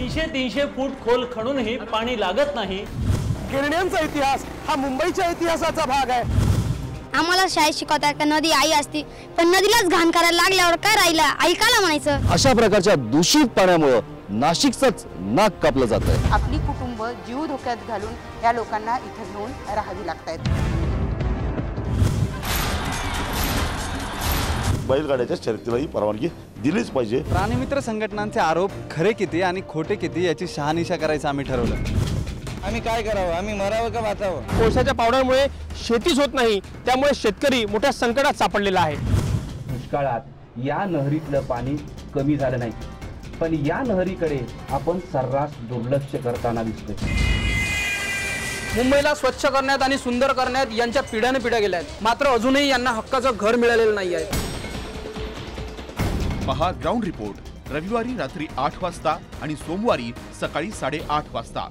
200-300 फूट खोल खणूनही पाणी लागत नाही। गिरण्यांचा इतिहास हा मुंबईच्या इतिहासाचा भाग आहे। आम्हाला शाळेत शिकवतात का नदी आई असती, पण नदीलाच घाण करायला लागल्यावर काय राहिलं, आई काला म्हणायचं। अशा प्रकारच्या दूषित पाण्यामुळे नाशिकचंच नाक कापलं जात आहे। आपली कुटुंब जीव धोक्यात घालून या लोकांना इथे घेऊन राहावी लागतात। बैलगाड्याच्या शर्यतीलाही परवानगी दिलीच पाहिजे। प्राणीमित्र संघटनांचे आरोप खरे किती आणि खोटे किती याची शहानिशा करायचं आम्ही ठरवलं। आम्ही काय करावं, आम्ही मरावं का वाचावं? कोळशाच्या पावडरमुळे शेतीच होत नाही, त्यामुळे शेतकरी मोठ्या संकटात सापडलेला आहे। दुष्काळात या नहरीतलं पाणी कमी झालं नाही, पण या नहरीकडे आपण सर्रास दुर्लक्ष करताना दिसतोय। मुंबईला स्वच्छ करण्यात आणि सुंदर करण्यात यांच्या पिढ्याने पिढ्या गेल्या आहेत, मात्र अजूनही यांना हक्काचं घर मिळालेलं नाही आहे। पहा ग्राउंड रिपोर्ट रविवारी रात्री 8 वाजता आणि सोमवारी सकाळी 8:30 वाजता।